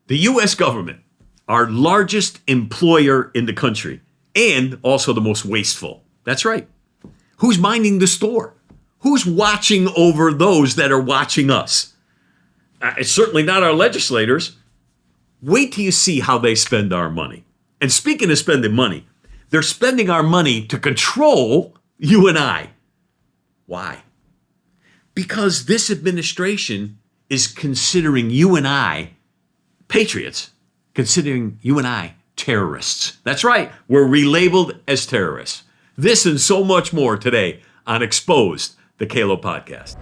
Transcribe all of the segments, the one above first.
The U.S. government, our largest employer in the country, and also the most wasteful. That's right. Who's minding the store? Who's watching over those that are watching us? It's certainly not our legislators. Wait till you see how they spend our money. And speaking of spending money, they're spending our money to control you and I. Why? Because this administration is considering you and I patriots, considering you and I terrorists. That's right, we're relabeled as terrorists. This and so much more today on Exposed, the Calo podcast.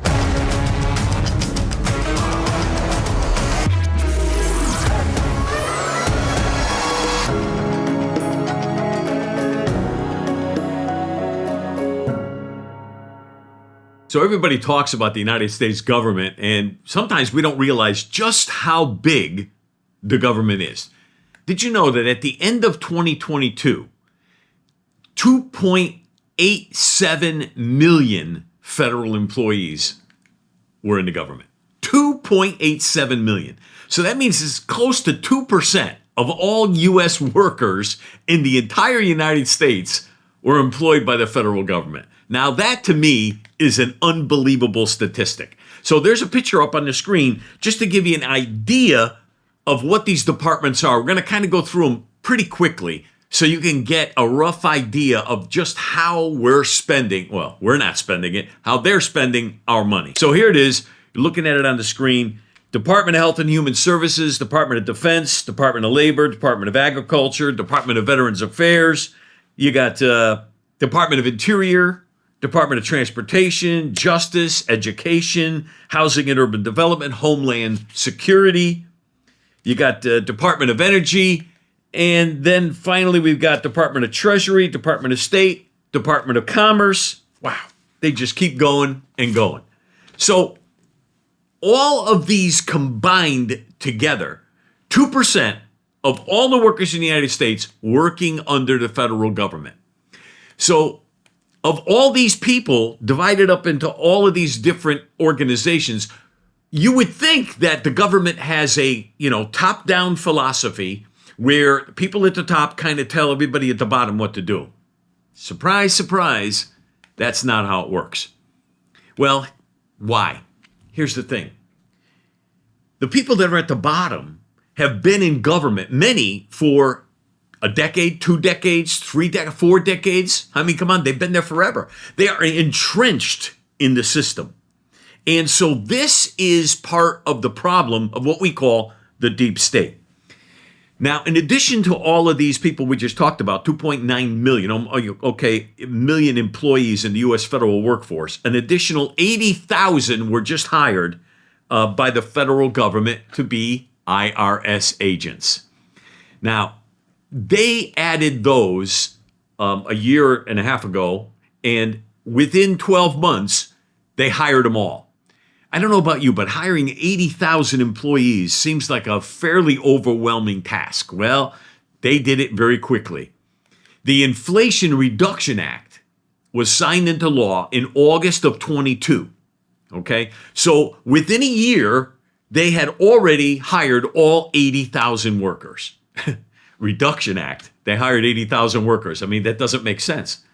So everybody talks about the United States government, and sometimes we don't realize just how big the government is. Did you know that at the end of 2022, 2.87 million federal employees were in the government? 2.87 million. So that means it's close to 2% of all U.S. workers in the entire United States were employed by the federal government. Now that to me is an unbelievable statistic. So there's a picture up on the screen just to give you an idea of what these departments are. We're going to kind of go through them pretty quickly so you can get a rough idea of just how we're spending. Well, we're not spending it, how they're spending our money. So here it is. You're looking at it on the screen. Department of Health and Human Services, Department of Defense, Department of Labor, Department of Agriculture, Department of Veterans Affairs. You got Department of Interior, Department of Transportation, Justice, Education, Housing and Urban Development, Homeland Security. You got Department of Energy. And then finally, we've got Department of Treasury, Department of State, Department of Commerce. Wow, they just keep going and going. So all of these combined together, 2% of all the workers in the United States working under the federal government. So of all these people divided up into all of these different organizations, you would think that the government has a, top-down philosophy where people at the top kind of tell everybody at the bottom what to do. Surprise, surprise, that's not how it works. Well, why? Here's the thing. The people that are at the bottom have been in government, many for a decade, 2 decades, 3 decades, 4 decades. I mean, come on, they've been there forever. They are entrenched in the system. And so this is part of the problem of what we call the deep state. Now, in addition to all of these people we just talked about, 2.9 million employees in the U.S. federal workforce, an additional 80,000 were just hired by the federal government to be IRS agents. Now, they added those a year and a half ago, and within 12 months, they hired them all. I don't know about you, but hiring 80,000 employees seems like a fairly overwhelming task. Well, they did it very quickly. The Inflation Reduction Act was signed into law in August of 22. Okay, so within a year, they had already hired all 80,000 workers. Reduction Act, they hired 80,000 workers. I mean, that doesn't make sense.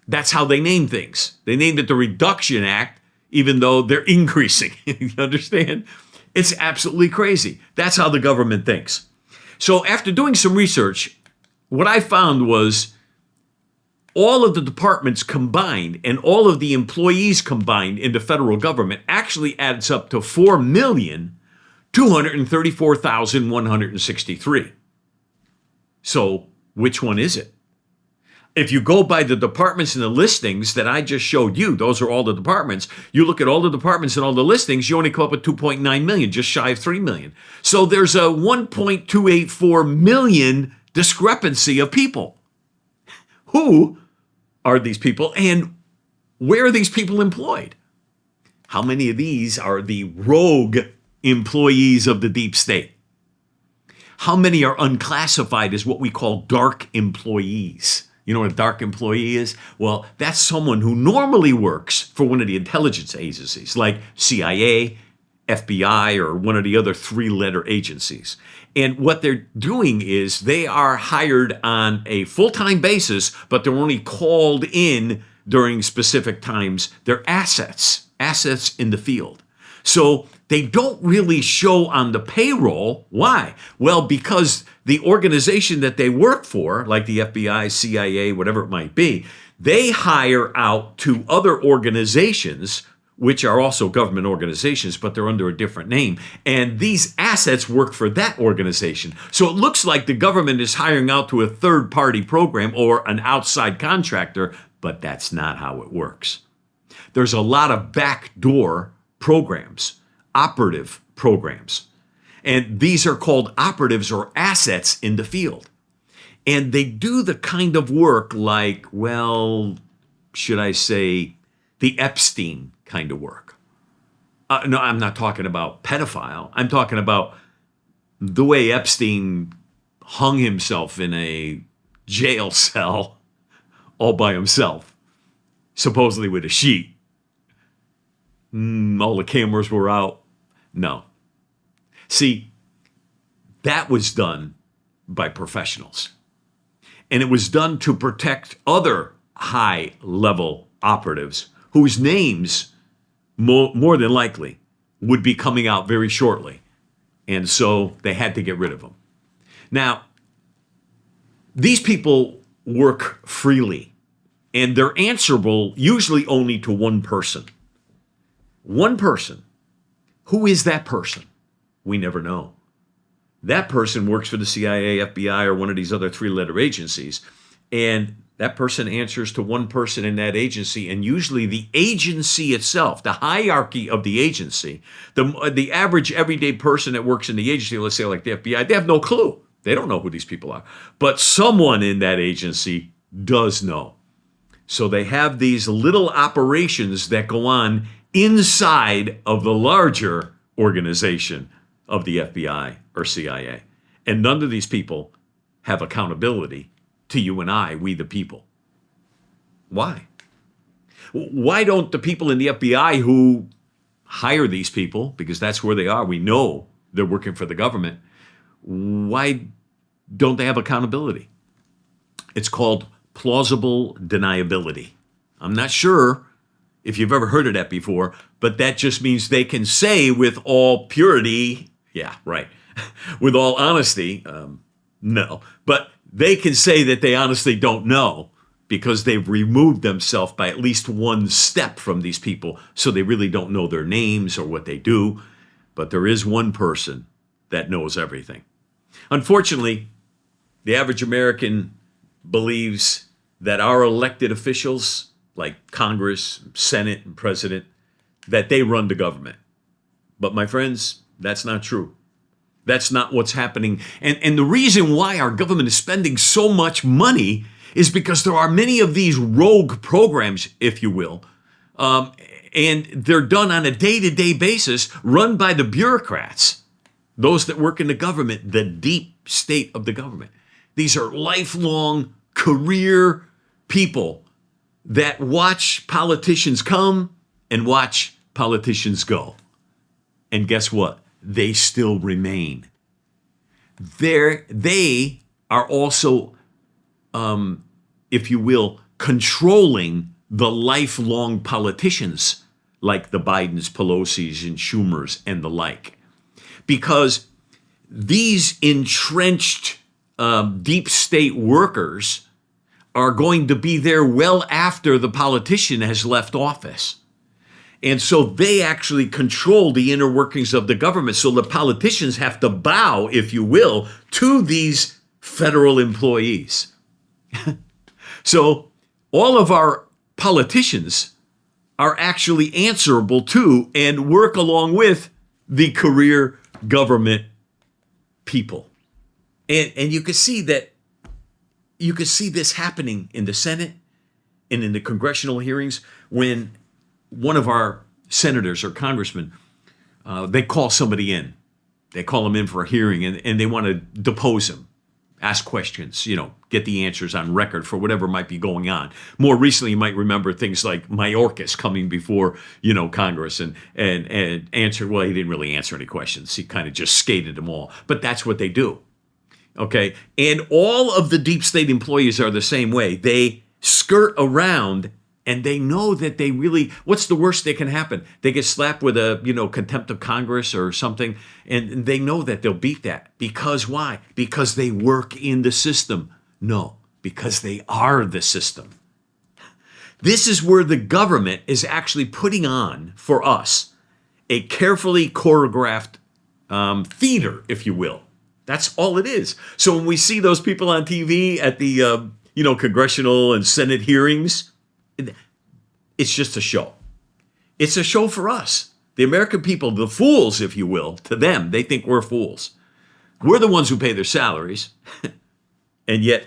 That's how they name things. They named it the Reduction Act, even though they're increasing. You understand? It's absolutely crazy. That's how the government thinks. So after doing some research, what I found was all of the departments combined and all of the employees combined in the federal government actually adds up to 4,234,163. So which one is it? If you go by the departments and the listings that I just showed you, those are all the departments. You look at all the departments and all the listings, you only come up with 2.9 million, just shy of 3 million. So there's a 1.284 million discrepancy of people. Who are these people and where are these people employed? How many of these are the rogue employees of the deep state? How many are unclassified as what we call dark employees? You know what a dark employee is? Well, that's someone who normally works for one of the intelligence agencies like CIA, FBI or one of the other three-letter agencies. And what they're doing is they are hired on a full-time basis, but they're only called in during specific times. They're assets in the field. So they don't really show on the payroll. Why? Well, because the organization that they work for, like the FBI, CIA, whatever it might be, they hire out to other organizations, which are also government organizations, but they're under a different name. And these assets work for that organization. So it looks like the government is hiring out to a third-party program or an outside contractor, but that's not how it works. There's a lot of backdoor programs, operative programs. And these are called operatives or assets in the field. And they do the kind of work like, well, should I say, the Epstein kind of work. No, I'm not talking about pedophile. I'm talking about the way Epstein hung himself in a jail cell all by himself, supposedly with a sheet. All the cameras were out. No. See, that was done by professionals. And it was done to protect other high-level operatives whose names, more than likely, would be coming out very shortly. And so they had to get rid of them. Now, these people work freely, and they're answerable usually only to one person. One person. Who is that person? We never know. That person works for the CIA, FBI, or one of these other three-letter agencies, and that person answers to one person in that agency, and usually the agency itself, the hierarchy of the agency, the average everyday person that works in the agency, let's say like the FBI, they have no clue. They don't know who these people are. But someone in that agency does know. So they have these little operations that go on inside of the larger organization of the FBI or CIA. And none of these people have accountability to you and I, we the people. Why? Why don't the people in the FBI who hire these people, because that's where they are, we know they're working for the government, why don't they have accountability? It's called plausible deniability. I'm not sure if you've ever heard of that before, but that just means they can say with all purity, yeah, right, with all honesty, no. But they can say that they honestly don't know because they've removed themselves by at least one step from these people, so they really don't know their names or what they do. But there is one person that knows everything. Unfortunately, the average American believes that our elected officials, like Congress, Senate, and President, that they run the government. But my friends, that's not true. That's not what's happening. And the reason why our government is spending so much money is because there are many of these rogue programs, if you will, and they're done on a day-to-day basis, run by the bureaucrats, those that work in the government, the deep state of the government. These are lifelong career people that watch politicians come and watch politicians go. And guess what? They still remain. They are also, if you will, controlling the lifelong politicians like the Bidens, Pelosi's, and Schumer's, and the like. Because these entrenched deep state workers are going to be there well after the politician has left office. And so they actually control the inner workings of the government. So the politicians have to bow, if you will, to these federal employees. So all of our politicians are actually answerable to and work along with the career government people. And you can see that, you can see this happening in the Senate and in the congressional hearings when one of our senators or congressmen, they call somebody in. They call him in for a hearing and they want to depose him. Ask questions, get the answers on record for whatever might be going on. More recently, you might remember things like Mayorkas coming before, Congress and answer. Well, he didn't really answer any questions. He kind of just skated them all. But that's what they do. Okay. And all of the deep state employees are the same way. They skirt around and they know that they really, what's the worst that can happen? They get slapped with a, contempt of Congress or something, and they know that they'll beat that. Because why? Because they work in the system. No, because they are the system. This is where the government is actually putting on for us a carefully choreographed theater, if you will. That's all it is. So when we see those people on TV at the, congressional and Senate hearings, it's just a show. It's a show for us. The American people, the fools, if you will, to them, they think we're fools. We're the ones who pay their salaries, and yet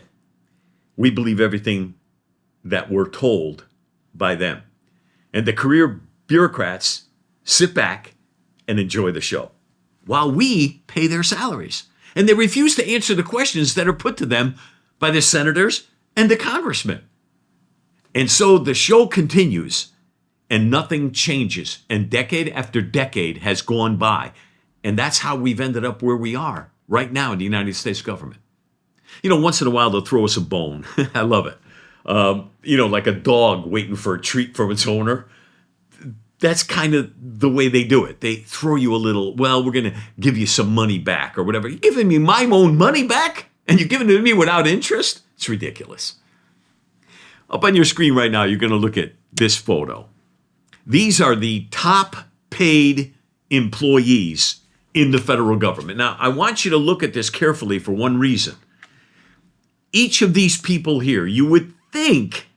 we believe everything that we're told by them. And the career bureaucrats sit back and enjoy the show while we pay their salaries. And they refuse to answer the questions that are put to them by the senators and the congressmen. And so the show continues and nothing changes. And decade after decade has gone by. And that's how we've ended up where we are right now in the United States government. Once in a while they'll throw us a bone. I love it. Like a dog waiting for a treat from its owner. That's kind of the way they do it. They throw you a little, well, we're going to give you some money back or whatever. You're giving me my own money back? And you're giving it to me without interest? It's ridiculous. Up on your screen right now, you're going to look at this photo. These are the top paid employees in the federal government. Now, I want you to look at this carefully for one reason. Each of these people here, you would think,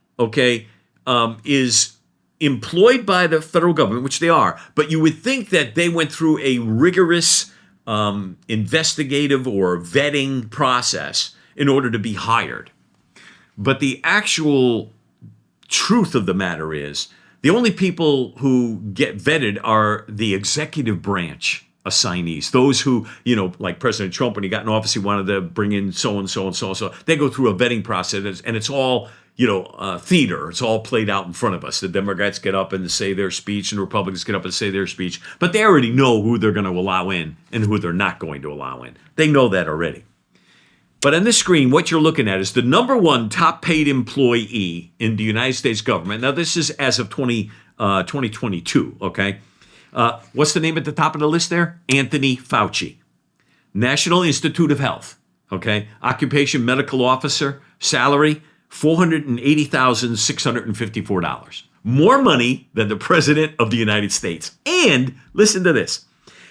is employed by the federal government, which they are, but you would think that they went through a rigorous investigative or vetting process in order to be hired. But the actual truth of the matter is the only people who get vetted are the executive branch assignees. Those who, like President Trump, when he got in office, he wanted to bring in so-and-so and so-and-so. They go through a vetting process, and it's all, theater. It's all played out in front of us. The Democrats get up and say their speech, and the Republicans get up and say their speech. But they already know who they're going to allow in and who they're not going to allow in. They know that already. But on this screen, what you're looking at is the number one top paid employee in the United States government. Now, this is as of 2022, okay? What's the name at the top of the list there? Anthony Fauci. National Institute of Health, okay? Occupation medical officer, salary, $480,654. More money than the President of the United States. And listen to this.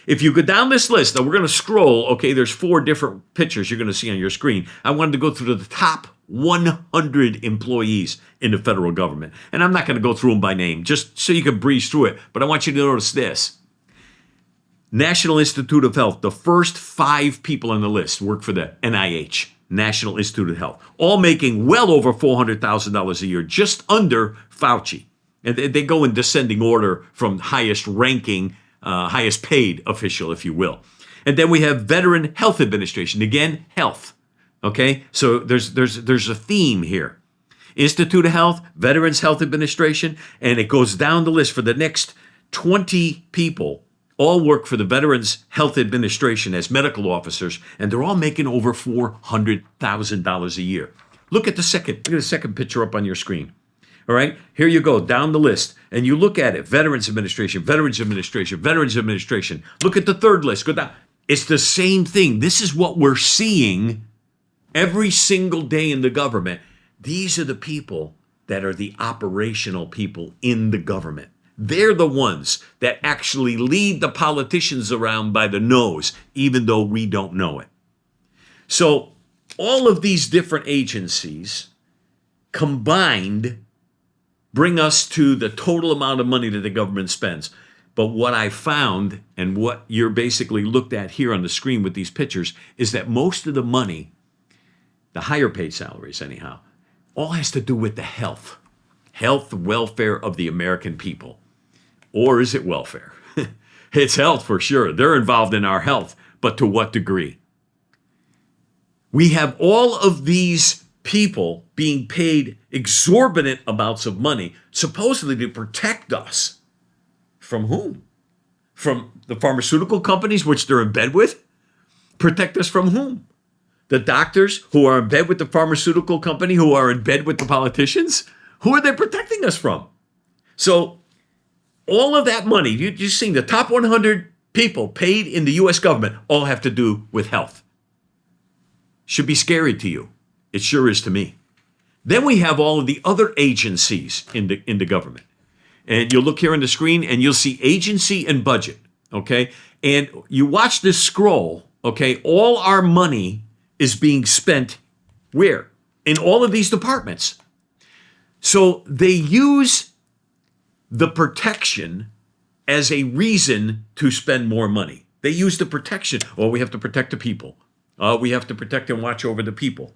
If you go down this list, now we're going to scroll, okay, there's 4 different pictures you're going to see on your screen. I wanted to go through the top 100 employees in the federal government. And I'm not going to go through them by name, just so you can breeze through it. But I want you to notice this. National Institute of Health, the first 5 people on the list work for the NIH, National Institute of Health, all making well over $400,000 a year, just under Fauci. And they go in descending order from highest ranking, highest paid official, if you will. And then we have Veteran Health Administration. Again, health. Okay, so there's a theme here. Institute of Health, Veterans Health Administration, and it goes down the list for the next 20 people. All work for the Veterans Health Administration as medical officers, and they're all making over $400,000 a year. Look at the second picture up on your screen. All right, here you go, down the list, and you look at it, Veterans Administration, Veterans Administration, Veterans Administration. Look at the third list, go down. It's the same thing. This is what we're seeing every single day in the government. These are the people that are the operational people in the government. They're the ones that actually lead the politicians around by the nose, even though we don't know it. So all of these different agencies combined bring us to the total amount of money that the government spends. But what I found, and what you're basically looked at here on the screen with these pictures, is that most of the money, the higher paid salaries anyhow, all has to do with the health welfare of the American people. Or is it welfare? It's health for sure. They're involved in our health, but to what degree? We have all of these people being paid exorbitant amounts of money, supposedly to protect us. From whom? From the pharmaceutical companies, which they're in bed with? Protect us from whom? The doctors who are in bed with the pharmaceutical company, who are in bed with the politicians? Who are they protecting us from? So all of that money, you've seen the top 100 people paid in the U.S. government all have to do with health. Should be scary to you. It sure is to me. Then we have all of the other agencies in the government. And you'll look here on the screen and you'll see agency and budget, okay? And you watch this scroll, okay? All our money is being spent where? In all of these departments. So they use the protection as a reason to spend more money. They use the protection. Oh, we have to protect the people. We have to protect and watch over the people.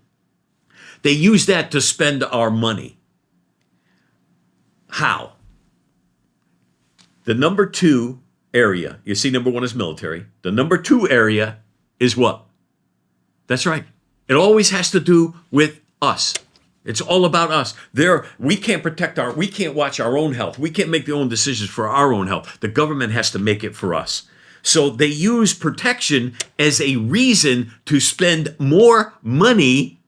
They use that to spend our money. How? The number 2 area, you see number 1 is military. The number 2 area is what? That's right. It always has to do with us. It's all about us. We can't we can't watch our own health. We can't make the own decisions for our own health. The government has to make it for us. So they use protection as a reason to spend more money.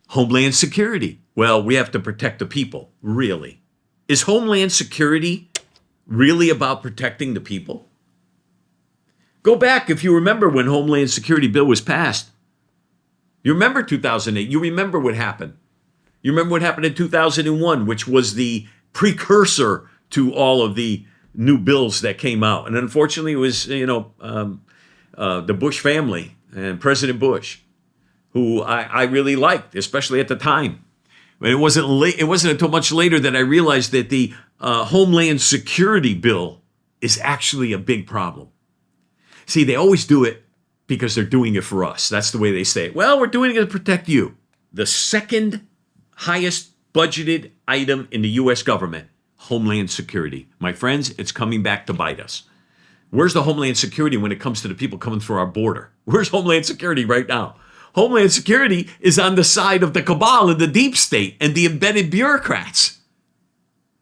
Homeland Security. Well, we have to protect the people. Really? Is Homeland Security really about protecting the people? Go back, if you remember when Homeland Security bill was passed. You remember 2008. You remember what happened. You remember what happened in 2001, which was the precursor to all of the new bills that came out. And unfortunately, it was, the Bush family and President Bush, who I really liked, especially at the time. But it wasn't until much later that I realized that the Homeland Security bill is actually a big problem. See, they always do it because they're doing it for us. That's the way they say it. Well, we're doing it to protect you. The second highest budgeted item in the U.S. government, Homeland Security. My friends, it's coming back to bite us. Where's the Homeland Security when it comes to the people coming through our border? Where's Homeland Security right now? Homeland Security is on the side of the cabal and the deep state and the embedded bureaucrats.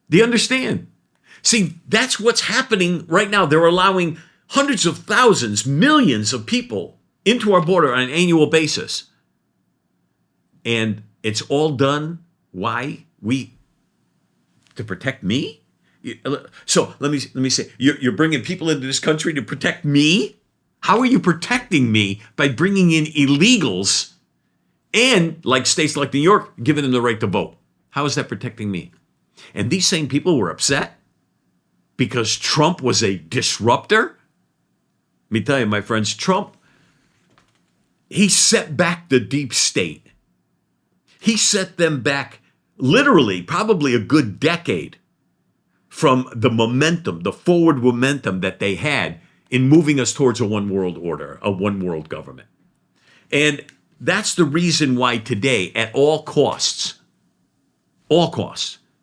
Do you understand? See, that's what's happening right now. They're allowing hundreds of thousands, millions of people into our border on an annual basis. And it's all done. Why? To protect me? So let me say, you're bringing people into this country to protect me? How are you protecting me by bringing in illegals and, like states like New York, giving them the right to vote? How is that protecting me? And these same people were upset because Trump was a disruptor. Let me tell you, my friends, Trump, he set back the deep state. He set them back literally probably a good decade from the momentum, the forward momentum that they had in moving us towards a one world order, a one world government. And that's the reason why today, at all costs,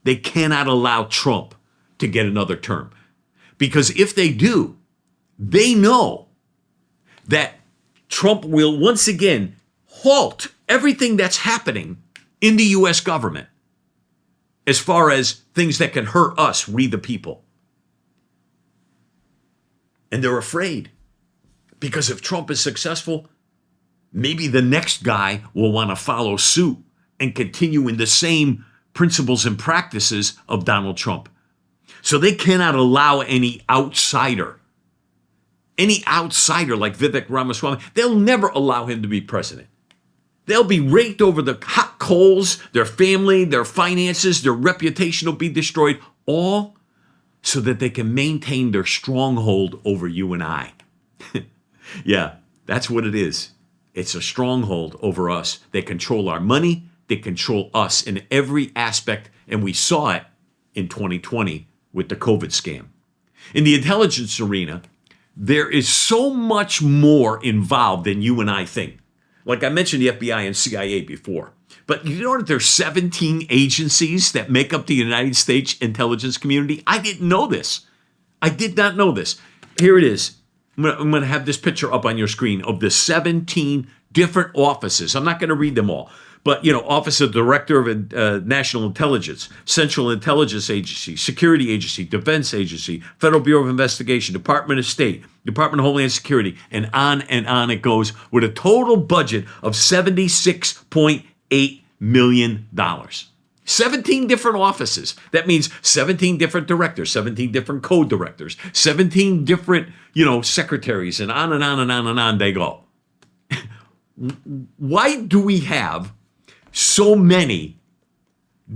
they cannot allow Trump to get another term. Because if they do, they know that Trump will once again halt everything that's happening in the U.S. government as far as things that can hurt us, we the people. And they're afraid because if Trump is successful, maybe the next guy will want to follow suit and continue in the same principles and practices of Donald Trump. So they cannot allow any outsider like Vivek Ramaswamy, they'll never allow him to be president. They'll be raked over the hot coals, their family, their finances, their reputation will be destroyed, all so that they can maintain their stronghold over you and I. Yeah, that's what it is. It's a stronghold over us. They control our money. They control us in every aspect. And we saw it in 2020 with the COVID scam. In the intelligence arena, there is so much more involved than you and I think. Like I mentioned the FBI and CIA before. But you know that there's 17 agencies that make up the United States intelligence community? I didn't know this. I did not know this. Here it is. I'm going to have this picture up on your screen of the 17 different offices. I'm not going to read them all. But, Office of Director of National Intelligence, Central Intelligence Agency, Security Agency, Defense Agency, Federal Bureau of Investigation, Department of State, Department of Homeland Security, and on it goes, with a total budget of $76.8 million. 17 different offices. That means 17 different directors, 17 different co-directors, 17 different, secretaries, and on and on and on and on they go. Why do we have so many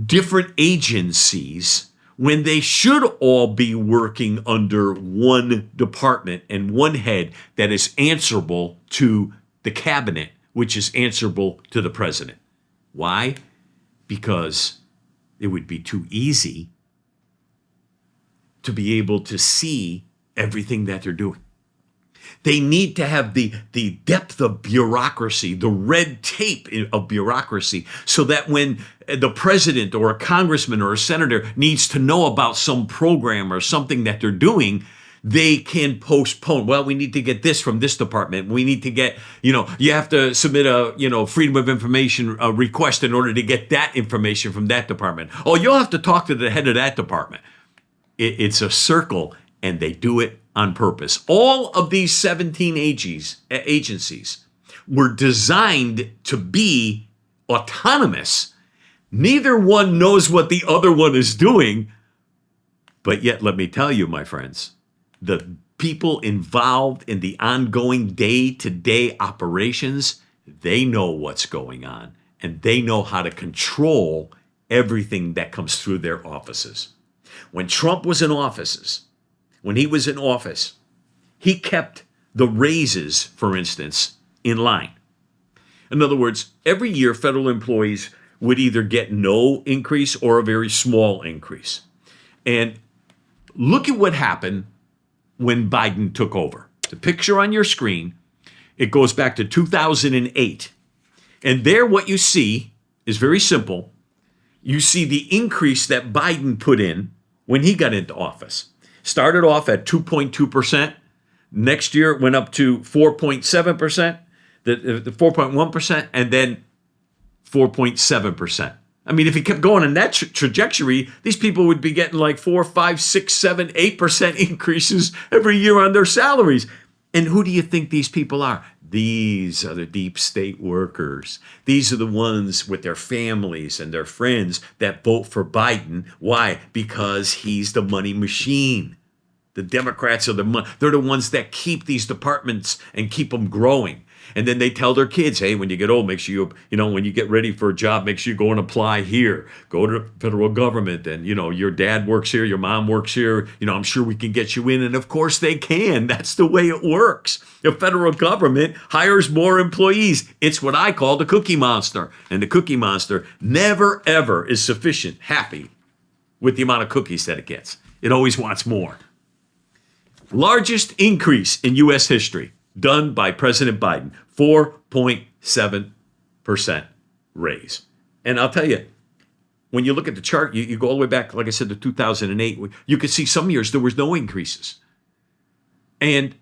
different agencies when they should all be working under one department and one head that is answerable to the cabinet, which is answerable to the president? Why? Because it would be too easy to be able to see everything that they're doing. They need to have the depth of bureaucracy, the red tape of bureaucracy, so that when the president or a congressman or a senator needs to know about some program or something that they're doing, they can postpone. Well, we need to get this from this department. We need to get, you have to submit a, Freedom of Information request in order to get that information from that department. Oh, you'll have to talk to the head of that department. It's a circle, and they do it on purpose. All of these 17 agencies were designed to be autonomous. Neither one knows what the other one is doing. But yet, let me tell you, my friends, the people involved in the ongoing day-to-day operations, they know what's going on, and they know how to control everything that comes through their offices. When Trump was in office, he kept the raises, for instance, in line. In other words, every year federal employees would either get no increase or a very small increase. And look at what happened when Biden took over. The picture on your screen, it goes back to 2008. And there what you see is very simple. You see the increase that Biden put in when he got into office. Started off at 2.2%. Next year it went up to 4.7%, the 4.1%, and then 4.7%. I mean, if he kept going in that trajectory, these people would be getting like 4, 5, 6, 7, 8% increases every year on their salaries. And who do you think these people are? These are the deep state workers. These are the ones with their families and their friends that vote for Biden. Why? Because he's the money machine. The Democrats are they're the ones that keep these departments and keep them growing. And then they tell their kids, hey, when you get old, make sure when you get ready for a job, make sure you go and apply here. Go to the federal government. And, your dad works here, your mom works here. I'm sure we can get you in. And of course they can. That's the way it works. The federal government hires more employees. It's what I call the Cookie Monster. And the Cookie Monster never, ever is happy with the amount of cookies that it gets. It always wants more. Largest increase in U.S. history done by President Biden, 4.7% raise. And I'll tell you, when you look at the chart, you go all the way back, like I said, to 2008, you could see some years there was no increases. And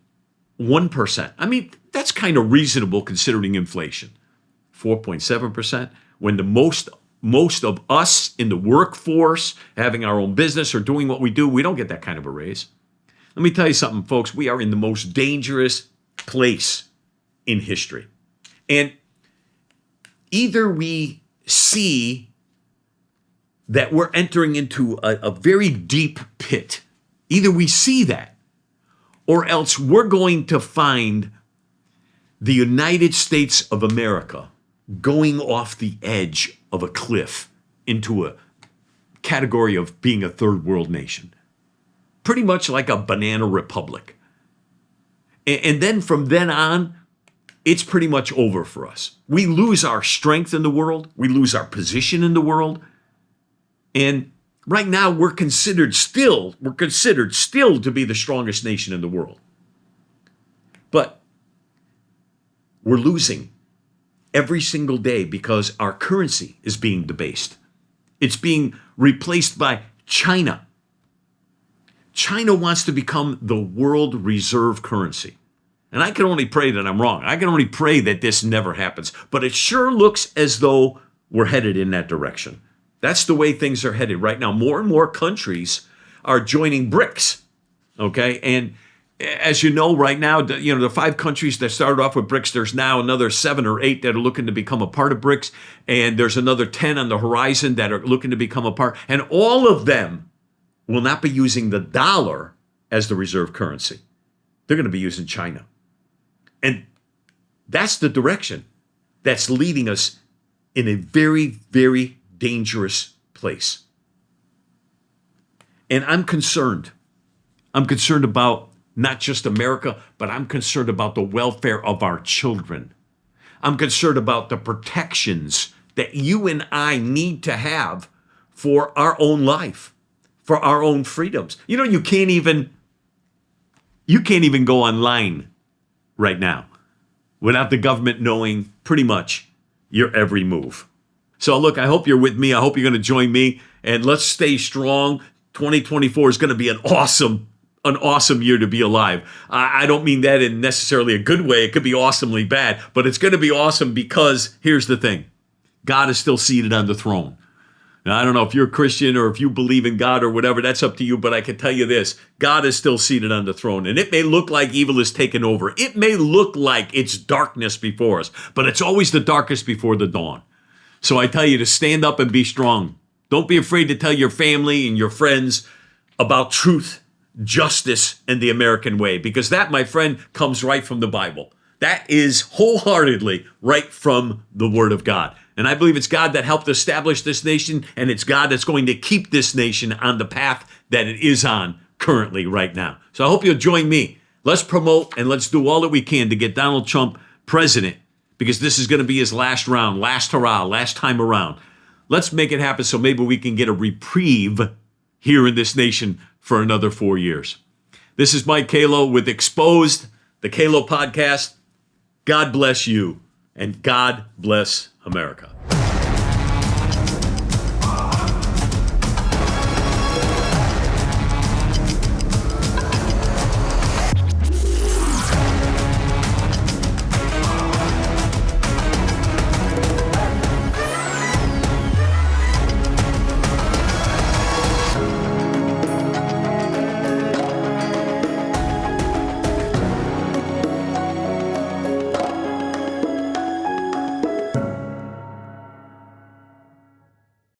1%. I mean, that's kind of reasonable considering inflation. 4.7%, when the most of us in the workforce, having our own business or doing what we do, we don't get that kind of a raise. Let me tell you something, folks. We are in the most dangerous place in history. And either we see that we're entering into a very deep pit, either we see that, or else we're going to find the United States of America going off the edge of a cliff into a category of being a third world nation. Pretty much like a banana republic. And then from then on, it's pretty much over for us. We lose our strength in the world. We lose our position in the world. And right now, we're considered still to be the strongest nation in the world. But we're losing every single day because our currency is being debased. It's being replaced by China. China wants to become the world reserve currency. And I can only pray that I'm wrong. I can only pray that this never happens. But it sure looks as though we're headed in that direction. That's the way things are headed right now. More and more countries are joining BRICS, okay? And as you know, right now, the 5 countries that started off with BRICS, there's now another 7 or 8 that are looking to become a part of BRICS, and there's another 10 on the horizon that are looking to become a part. And all of them will not be using the dollar as the reserve currency. They're going to be using China. And that's the direction that's leading us in a very, very dangerous place. And I'm concerned. I'm concerned about not just America, but I'm concerned about the welfare of our children. I'm concerned about the protections that you and I need to have for our own life, for our own freedoms. You can't even go online right now without the government knowing pretty much your every move. So look, I hope you're with me. I hope you're going to join me, and let's stay strong. 2024 is going to be an awesome year to be alive. I don't mean that in necessarily a good way. It could be awesomely bad, but it's going to be awesome because here's the thing. God is still seated on the throne. Now, I don't know if you're a Christian or if you believe in God or whatever, that's up to you, but I can tell you this, God is still seated on the throne, and it may look like evil is taken over. It may look like it's darkness before us, but it's always the darkest before the dawn. So I tell you to stand up and be strong. Don't be afraid to tell your family and your friends about truth, justice, and the American way, because that, my friend, comes right from the Bible. That is wholeheartedly right from the Word of God. And I believe it's God that helped establish this nation, and it's God that's going to keep this nation on the path that it is on currently right now. So I hope you'll join me. Let's promote and let's do all that we can to get Donald Trump president, because this is going to be his last round, last hurrah, last time around. Let's make it happen so maybe we can get a reprieve here in this nation for another 4 years. This is Mike Calo with Exposed, the Calo podcast. God bless you, and God bless America.